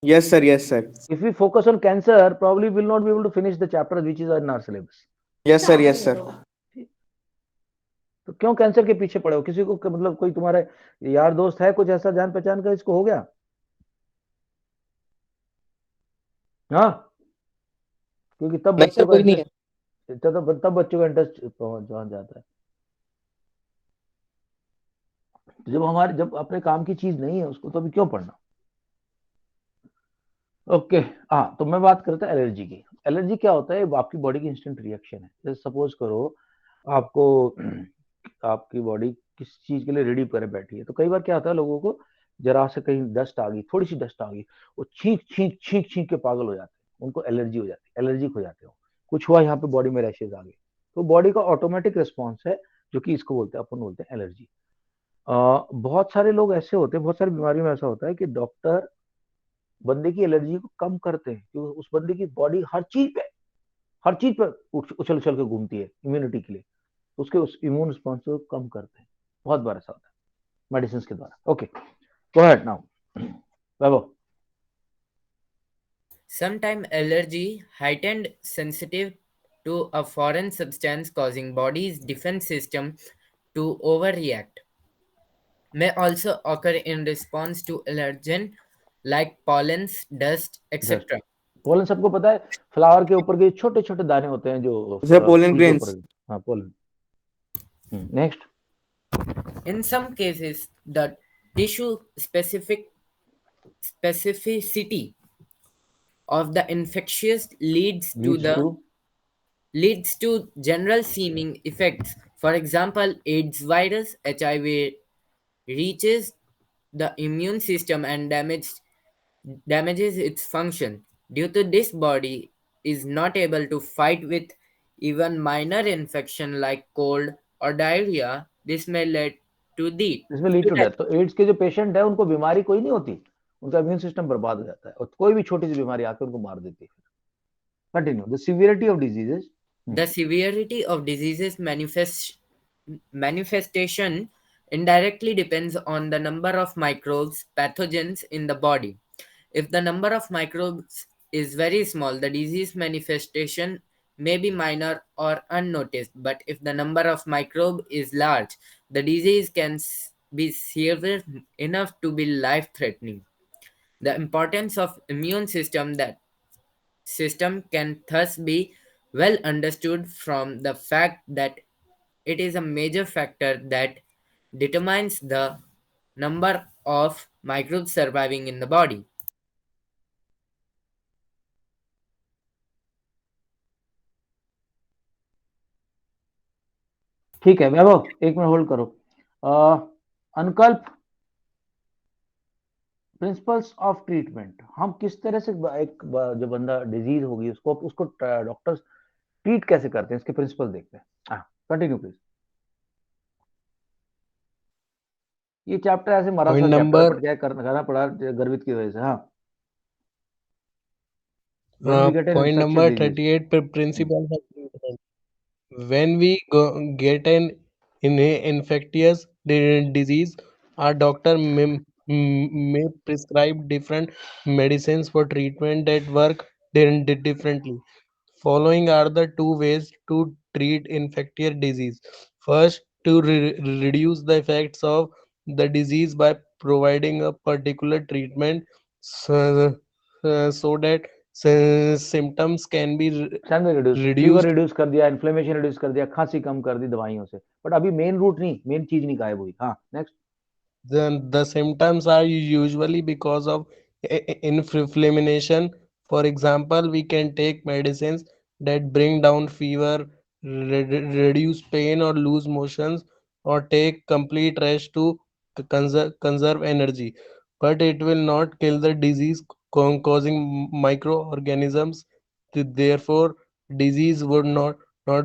Yes sir, yes sir. If we focus on cancer probably we will not be able to finish the chapter which is in our syllabus. Yes sir, yes sir. तो क्यों कैंसर के पीछे पड़े हो? किसी को मतलब कोई तुम्हारे यार दोस्त है कुछ ऐसा जान पहचान का इसको हो गया? हाँ, क्योंकि तब नहीं बच्चों सर, का कोई नहीं है। इंटरेस्ट, तब बच्चों का इंटरेस्ट पहुंच जाता है। तो जब अपने काम की चीज नहीं है उसको तो अभी क्यों पढ़ना। ओके। हाँ, तो मैं बात करता हूँ एलर्जी की। एलर्जी क्या होता है, आपकी बॉडी की इंस्टेंट रिएक्शन है। जैसे सपोज करो आपको आपकी बॉडी किस चीज के लिए रेडी करे बैठी है, तो कई बार क्या होता है लोगों को जरा से कहीं डस्ट आ गई, थोड़ी सी डस्ट आ गई, वो छींक छींक छींक छींक के पागल हो जाते हैं, उनको एलर्जी हो जाती है, एलर्जिक हो जाते हो, कुछ हुआ यहाँ पे बॉडी में रैशेज आ गए। तो बॉडी का ऑटोमेटिक रिस्पॉन्स है, जो कि इसको बोलते हैं, अपन बोलते हैं एलर्जी। बहुत सारे लोग ऐसे होते हैं, बहुत सारी बीमारियों में ऐसा होता है कि डॉक्टर बंदे की एलर्जी को कम करते हैं, क्योंकि उस बंदे की बॉडी हर चीज पे उछल उछल के घूमती है इम्यूनिटी के लिए, तो उसके उस इम्यून रिस्पॉन्स को कम करते हैं। बहुत बार ऐसा होता है मेडिसिन के द्वारा। Okay, go ahead now Vaibhav. Sometimes allergy heightened sensitive to a foreign substance causing body's defense system to overreact may also occur in response to allergen like pollens, dust, just etc. Pollen सबको पता है, flower के ऊपर के छोटे छोटे दाने होते हैं जो सर पोलन फूल के ग्रेन्स। ऊपर। हाँ, pollen. Next. In some cases, the tissue specificity of the infectious leads to. leads to general seeming effects. For example, AIDS virus HIV reaches the immune system and damages its function. Due to this, body is not able to fight with even minor infection like cold or diarrhea. This may lead to इसमें lead to death. तो ads के जो patient है उनको बीमारी कोई नहीं होती, उनका इम्यून सिस्टम बर्बाद हो जाता है और कोई भी छोटी सी बीमारी आकर उनको मार देती है। Continue. The severity of diseases. The severity of diseases manifestation indirectly depends on the number of microbes pathogens in the body. If the number of microbes is very small, the disease manifestation may be minor or unnoticed. But if the number of microbe is large, the disease can be severe enough to be life-threatening. The importance of immune system can thus be well understood from the fact that it is a major factor that determines the number of microbes surviving in the body. ठीक है वैभव, एक minute hold करो। अनकल्प, principles of treatment. हम किस तरह से जो बंदा डिजीज होगी उसको उसको डॉक्टर्स ट्रीट कैसे करते हैं, इसके प्रिंसिपल देखते हैं। Continue please. ये चैप्टर ऐसे मरा सा पॉइंट चैप्टर है, नंबर बट क्या करना पड़ा गर्वित की वजह से। हाँ, when we get an point infectious number disease. 38 पे principle of treatment. When we get an infectious disease, our doctor may prescribe different medicines for treatment that work differently. Following are the two ways to treat infectious disease. First, to reduce the effects of the disease by providing a particular treatment so that symptoms can be reduce, fever reduced. Reduce कर दिया, inflammation reduce कर दिया, खांसी कम कर दी दवाइयों से, but अभी main root नहीं, मेन चीज नहीं गायब हुई। हाँ, next. Then the symptoms are usually because of inflammation. For example, we can take medicines that bring down fever, reduce pain or lose motions, or take complete rest to conserve energy. But it will not kill the disease causing microorganisms. Therefore, disease would not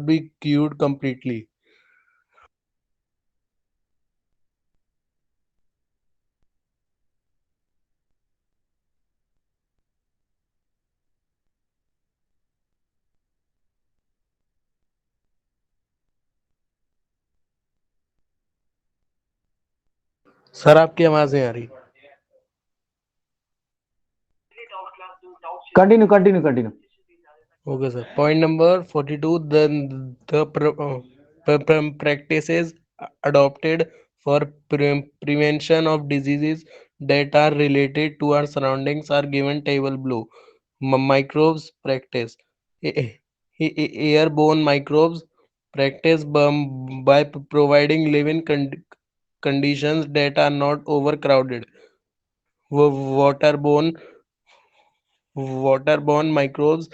be cured completely. Sir आपकी आवाज नहीं आ रही। Continue continue continue. Okay, sir. Point number 42. The practices adopted for prevention of diseases that are related to our surroundings are given table below. Microbes practice. Airborne microbes practice by providing living conditions that are not overcrowded. Waterborne waterborne microbes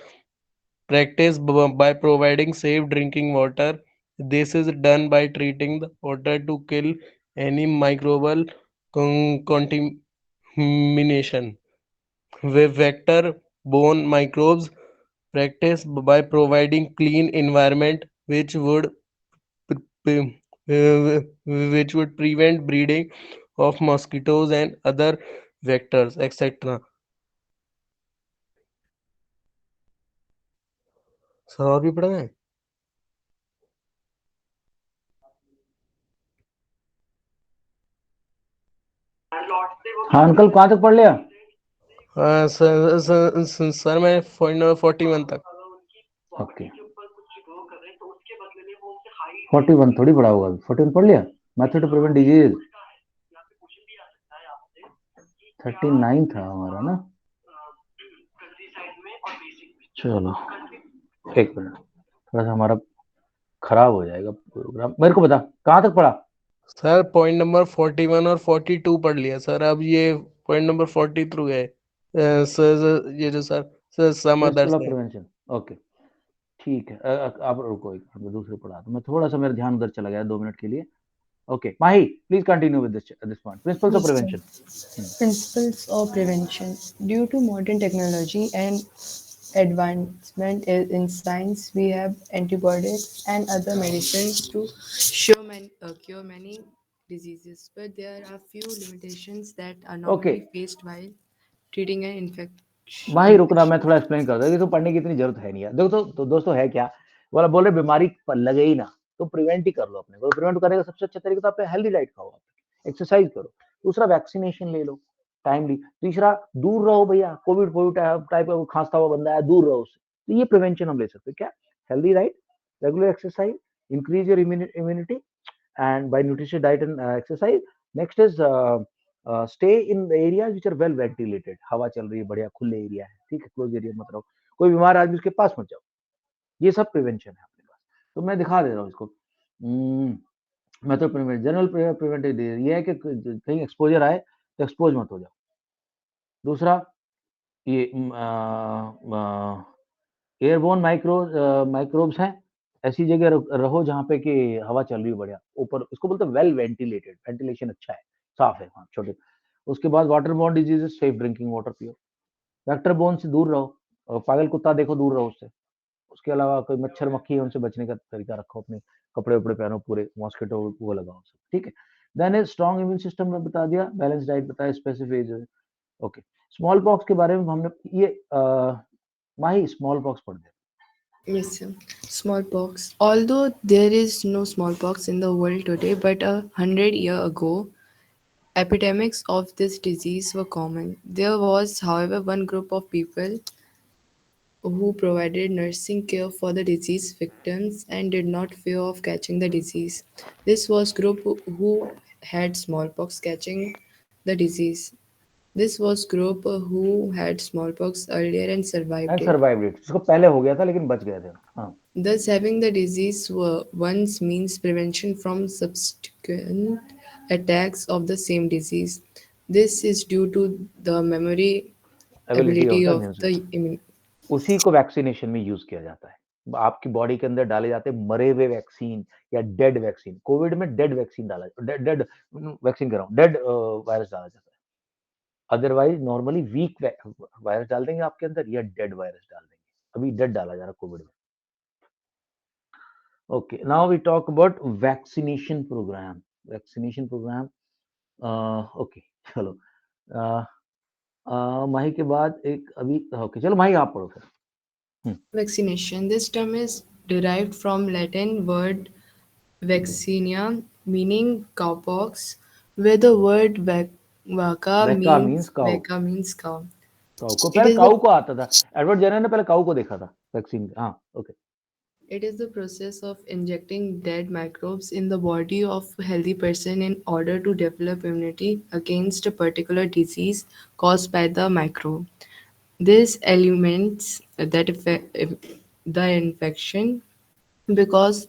practice by providing safe drinking water. This is done by treating the water to kill any microbial contamination. With vector-borne microbes practice by providing clean environment pre- which would prevent breeding of mosquitoes and other vectors, etc. Sir और भी पढ़ना है? हाँ uncle, कहाँ तक पढ़ लिया? हाँ सर मैं पॉइंट नंबर 41 तक. ओके, 41 थोड़ी पढ़ा होगा, 41 पढ़ लिया. मेथड टू प्रिवेंट डिजीज 39 था हमारा ना. चलो एक मिनट, थोड़ा सा हमारा खराब हो जाएगा प्रोग्राम. मेरे को बता कहाँ तक पढ़ा? सर पॉइंट नंबर 41 और 42 पढ़ लिया सर. अब ये पॉइंट नंबर 43 है. सर ये जो सर सम अदर्स है. प्रिवेंशन. ओके ठीक है. आप रुको एक मिनट, मैं दूसरे पढ़ा दूं. मैं थोड़ा सा, मेरा ध्यान उधर चला गया 2 मिनट के लिए. Okay, Mahi, please continue with this point. Principles of Yes, sir. prevention. Principles of prevention. Due to modern technology and advancement in science, we have antibiotics and other medicines to cure many diseases. But there are few limitations that are normally faced while treating an infection. माही रुकना, मैं थोड़ा explain कर दूं कि तो पढ़ने की इतनी जरूरत है नहीं है. देखो तो दोस्तों है क्या, वाला बोल रहे बीमारी लगे ही ना तो प्रिवेंट ही कर लो. अपने को प्रिवेंट करने का सबसे अच्छा तरीका तो आप हेल्दी डाइट खाओ, एक्सरसाइज करो. दूसरा वैक्सीनेशन ले लो टाइमली. तीसरा दूर रहो भैया, कोविड टाइप का खांसता हुआ बंदा है, दूर रहो उससे. तो ये प्रिवेंशन हम ले सकते हैं. क्या? Healthy diet, regular exercise, increase your immunity and by nutritious diet and exercise. Next is stay in the areas which are well ventilated. हवा चल रही है बढ़िया, खुले एरिया है, ठीक है, क्लोज एरिया मत रहो. कोई बीमार आदमी उसके पास मत जाओ. ये सब प्रिवेंशन है अपने पास. तो मैं दिखा दे रहा हूँ इसको. मैं तो जनरल प्रिवेंटिव ये है कि कहीं एक्सपोजर आए तो एक्सपोज मत हो जाओ. दूसरा ये एयरबोर्न माइक्रोब्स हैं, ऐसी जगह रहो जहाँ पे कि हवा चल रही हो बढ़िया ऊपर. इसको बोलते हैं वेल वेंटिलेटेड, वेंटिलेशन अच्छा है, साफ है वहाँ छोटे. उसके बाद water borne diseases, safe drinking water पियो. वेक्टर बोर्न से दूर रहो, पागल कुत्ता देखो दूर रहो उससे. उसके अलावा कोई मच्छर मक्खी है उनसे बचने का तरीका रखो. अपने कपड़े उपड़े पहनो पूरे, मॉस्किटो वो लगाओ सब, ठीक है. Then is strong immune system में बता दिया, बैलेंस डाइट बताया, स्पेसिफिक. ओके, स्मॉल पॉक्स के बारे में हमने ये माही स्मॉल पॉक्स पढ़ दे. Yes, sir. Smallpox. Although there is no smallpox in the world today, but 100 years ago, epidemics of this disease were common. There was, however, one group of people who provided nursing care for the disease victims and did not fear of catching the disease. This was group who had smallpox catching the disease. This was group who had smallpox earlier and survived it. जिसको पहले हो गया था लेकिन बच गए थे. हाँ. Thus, having the disease once means prevention from subsequent attacks of the same disease. This is due to the memory ability of the immune. उसी को वैक्सीनेशन में यूज किया जाता है. आपकी बॉडी के अंदर डाले जाते हैं मरे हुए वैक्सीन या डेड वैक्सीन. कोविड में डेड वैक्सीन डाला, डेड वैक्सीन कर रहा हूँ, डेड वायरस डाला जाता है. अदरवाइज नॉर्मली वीक वायरस डाल देंगे आपके अंदर या डेड वायरस डाल देंगे. अभी डेड डाला जा रहा है कोविड में. Okay, now we talk about vaccination programme. Vaccination programme. Okay चलो. माही के बाद एक अभी. ओके चलो माही आप पढ़ो फिर. Vaccination. This term is derived from Latin word vaccinia, meaning cowpox, where the word vaca means cow. cow. को पहले काऊ को आता था. एडवर्ड जेनर ने पहले काऊ को देखा था वैक्सीन. हाँ okay. It is the process of injecting dead microbes in the body of a healthy person in order to develop immunity against a particular disease caused by the microbe. This eliminates the infection because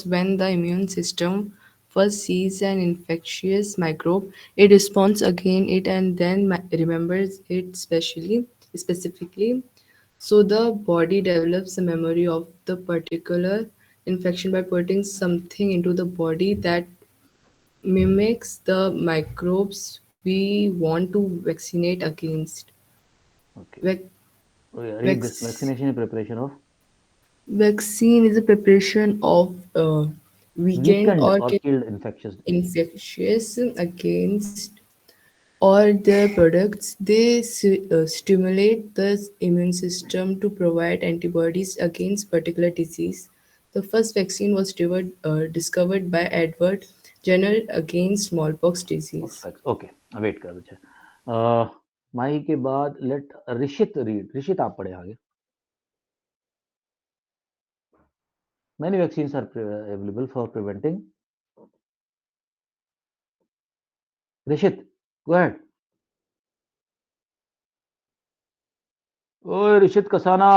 when the immune system first sees an infectious microbe, it responds again it and then remembers it specifically. So the body develops a memory of the particular infection by putting something into the body that mimics the microbes we want to vaccinate against. Okay. Vac- Oh, yeah, read this. vac- Vaccination is preparation of Vaccine is a preparation of weakened weakened or or killed infectious. infectious against or their products. They stimulate the immune system to provide antibodies against particular disease. The first vaccine was discovered by Edward Jenner against smallpox disease. Okay, wait कर बच्चा। माही के बाद late Rishit read. Rishit आप पढ़े आगे। Many vaccines are available for preventing. Rishit, go ahead. ओए ऋषित कसाना,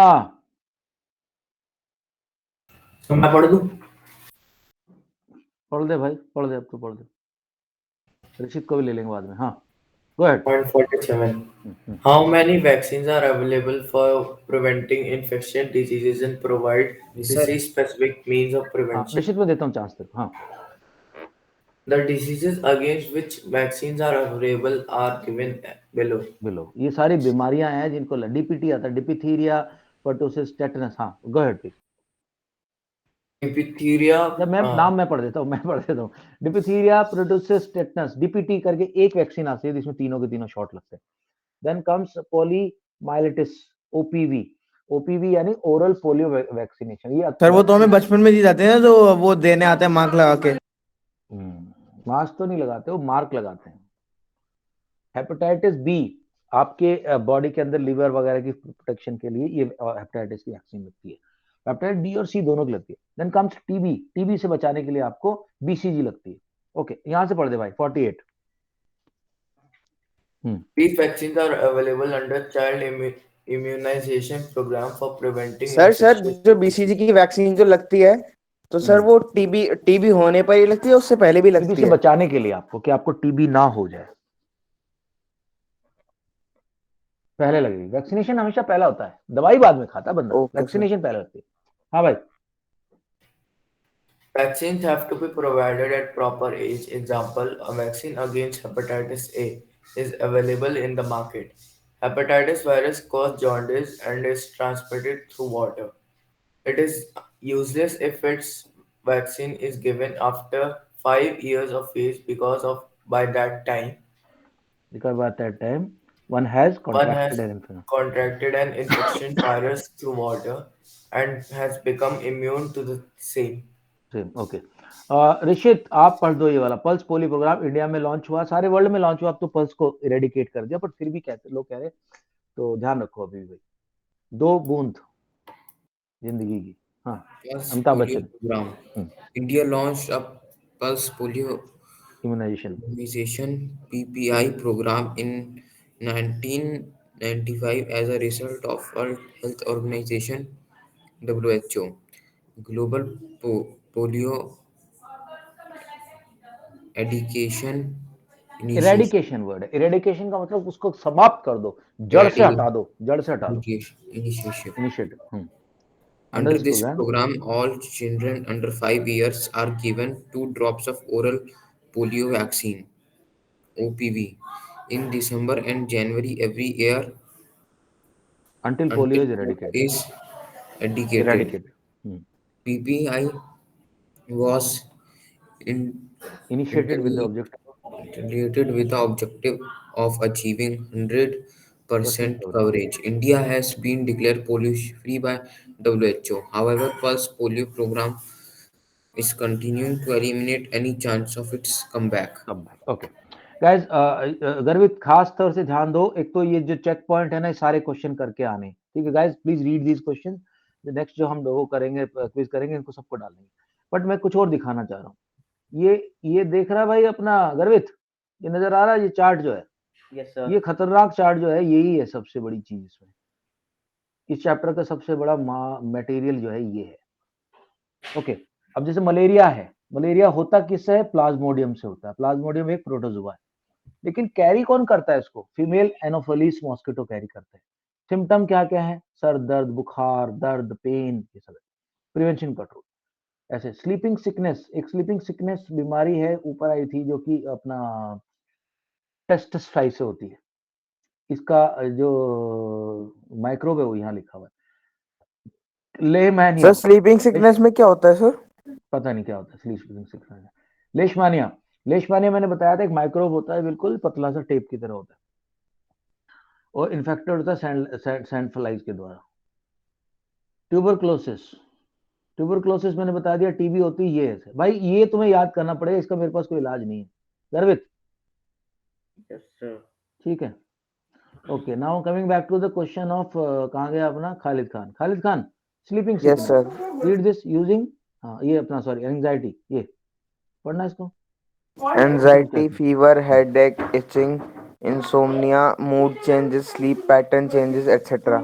तो मैं पढ़ दूं? पढ़ दे भाई, पढ़ दे, अब तो पढ़ दे। ऋषित को भी ले लेंगे बाद में। हाँ, go ahead. Point 47. How many vaccines are available for preventing infectious diseases and provide disease-specific means of हाँ, prevention? ऋषित में देता हूँ चांस तेरे को। हाँ, The diseases against which vaccines are available are given below. Below ये सारी बीमारियां हैं जिनको डीपीटी आता है, डिपिथीरिया, पर्टोसिस, टेटनस। हाँ, go ahead please. Diphtheria. जब मैं नाम मैं पढ़ देता हूँ। डिपिथीरिया, पर्टोसिस, टेटनस, डीपीटी करके एक वैक्सीन आती है जिसमें तीनों के तीनों शॉट लगते हैं। Then comes poliomyelitis, OPV. OPV यानी ओरल पोलियो वैक्सीनेशन। ये सर वो तो हमें बचपन में दी जाते हैं जो वो देने आते हैं मार्क लगा के। मास्क तो नहीं लगाते, वो मार्क लगाते हैं। हेपेटाइटिस बी, आपके बॉडी के अंदर लीवर वगैरह की प्रोटेक्शन के लिए ये हेपेटाइटिस की वैक्सीन लगती है। हेपेटाइटिस बी और सी दोनों की लगती है। देन कम्स टीबी, टीबी से बचाने के लिए आपको बीसीजी लगती है। ओके, यहां से पढ़ दे भाई। 48। These vaccines are available under child immunization program for preventing sir infectious जो बीसीजी की वैक्सीन जो लगती है तो सर वो टीबी होने पर ही लगती है, उससे पहले भी लगती टीबी से है? बचाने के लिए आपको, कि आपको टीबी ना हो जाए, पहले लगेगी। वैक्सीनेशन हमेशा पहला होता है, दवाई बाद में खाता है बंदा, वैक्सीनेशन पहले लगती है। हाँ भाई। Vaccines have to be provided at proper age. Example, a vaccine against hepatitis A is available in the market. Hepatitis virus causes jaundice and is transmitted through water. It is useless if its vaccine is given after 5 years of age because by that time one has contracted an infection virus through water and has become immune to the same. Okay, Rishit आप पढ़ दो ये वाला। Pulse polio programme India में launch हुआ, सारे world में launch हुआ। अब तो पल्स को इरेडिकेट कर दिया, बट फिर भी कहते लोग कह रहे, तो ध्यान रखो अभी भाई। 2 बूंद जिंदगी की। हाँ, Amitabh Bachchan. Programme India launch a pulse polio immunization PPI program in 1995 as a result of World Health Organization WHO global polio eradication eradication word है। इरेडिकेशन का मतलब उसको समाप्त कर दो, जड़ से हटा दो, जड़ से हटा दो। Initiative. Under this program, all children under 5 years are given 2 drops of oral polio vaccine (OPV) in December and January every year until polio is eradicated. PPI was initiated with the objective of achieving 100% coverage. India has been declared polio-free by WHO. However, pulse polio program is continuing to eliminate any chance of its comeback. Okay. Guys, गर्वित खास तौर से ध्यान दो। एक तो ये जो चेक पॉइंट है ना, सारे क्वेश्चन करके आने, ठीक है guys? Please read these question. Next जो हम वो करेंगे, क्विज करेंगे, इनको सबको डालेंगे। बट मैं कुछ और दिखाना चाह रहा हूँ। ये देख रहा है भाई अपना गर्वित, ये नजर आ रहा है ये चार्ट जो है? yes, sir. ये खतरनाक चार्ट जो है, यही है सबसे बड़ी चीज इसमें। इस चैप्टर का सबसे बड़ा मटेरियल जो है ये है। ओके, अब जैसे मलेरिया है, मलेरिया होता किससे है? प्लाज्मोडियम से होता है। प्लाज्मोडियम एक प्रोटोजोआ है, लेकिन कैरी कौन करता है इसको? फीमेल एनोफिलीज मॉस्किटो कैरी करते हैं। सिम्टम क्या क्या है? सर दर्द, बुखार, दर्द, पेन, ये सब। प्रिवेंशन कंट्रोल ऐसे। स्लीपिंग सिकनेस, एक स्लीपिंग सिकनेस बीमारी है, ऊपर आई थी, जो कि अपना टेस्टिस फ्लाई से होती है। इसका जो माइक्रोब है वो यहाँ लिखा हुआ है। लेहमैनिया, सर स्लीपिंग सिकनेस में क्या होता है सर? पता नहीं क्या होता है स्लीपिंग सिकनेस। लेशमानिया, लेशमानिया मैंने बताया था, एक माइक्रोब होता है, बिल्कुल पतला सा टेप की तरह होता है, और इन्फेक्टेड होता है सैंड फ्लाइज के द्वारा। ट्यूबरक्लोसिस, ट्यूबरक्लोसिस मैंने बता दिया। टीबी होती है ये है भाई, ये तुम्हें याद करना पड़ेगा, इसका मेरे पास कोई इलाज नहीं है। गर्वित, Yes, sir. ठीक है। Okay, now coming back to the question of कहाँ गया अपना Khalid Khan. Khalid Khan, sleeping yes sickness, sir. Read this using, हाँ ये अपना सॉरी एंजाइटी, ये पढ़ना इसको। Anxiety, fever, headache, itching, insomnia, mood changes, sleep pattern changes etcetera.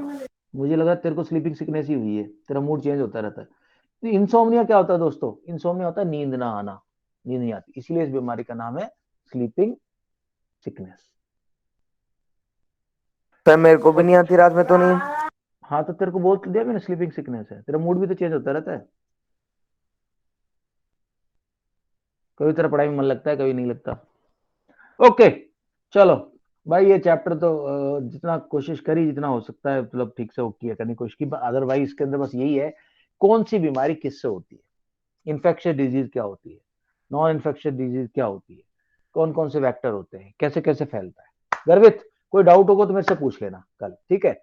मुझे लगा तेरे को स्लीपिंग सिकनेस ही हुई है, तेरा मूड चेंज होता रहता है। तो इंसोम्निया क्या होता है दोस्तों? इंसोम्निया होता है नींद ना आना, नींद नहीं आती, इसलिए इस बीमारी का नाम है स्लीपिंग सिकनेस। सर मेरे को भी नहीं आती रात में तो नहीं। हाँ तो तेरे को बोल तो दिया मैंने, स्लीपिंग सिकनेस है, तेरा मूड भी तो चेंज होता रहता है। कभी तेरा पढ़ाई में मन लगता है, कभी नहीं लगता। ओके चलो भाई, ये चैप्टर तो जितना कोशिश करी, जितना हो सकता है, मतलब ठीक से किया करने की कोशिश की। अदरवाइज इसके अंदर बस यही है, कौन सी बीमारी किससे होती है, इन्फेक्शियस डिजीज क्या होती है, नॉन इन्फेक्शियस डिजीज क्या होती है, कौन कौन से वेक्टर होते हैं, कैसे कैसे फैलता है। गर्वित, कोई डाउट होगा तो मेरे से पूछ लेना कल, ठीक है।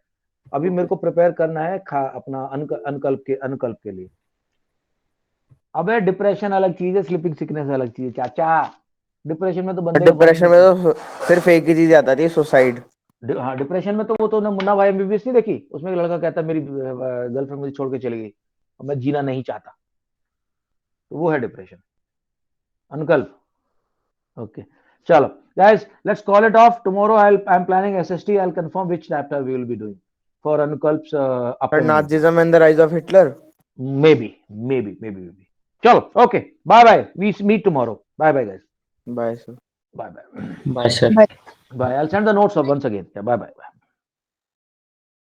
अभी मेरे को प्रिपेयर करना है अपना अनकल्प के लिए। अबे डिप्रेशन अलग चीज है, स्लीपिंग सिकनेस अलग चीज है चाचा। डिप्रेशन में तो बंदे का बस डिप्रेशन में तो सिर्फ एक ही चीज आती है, सुसाइड। हाँ डिप्रेशन में तो वो तो ना, मुन्ना भाई एमबीबीएस नहीं देखी, उसमें एक लड़का कहता है मेरी गर्लफ्रेंड मुझे छोड़ के चली गई और मैं जीना नहीं चाहता, तो वो है डिप्रेशन। अनकल्प, ओके चलो guys, let's call it off. Tomorrow I'm planning SST. I'll confirm which chapter we will be doing for Anukalp's upcoming exam. Nazism and the rise of Hitler. Maybe. चलो okay, bye, we meet tomorrow. Bye guys. Bye sir. Bye. Bye sir. Bye. Bye, I'll send the notes once again. Yeah, bye.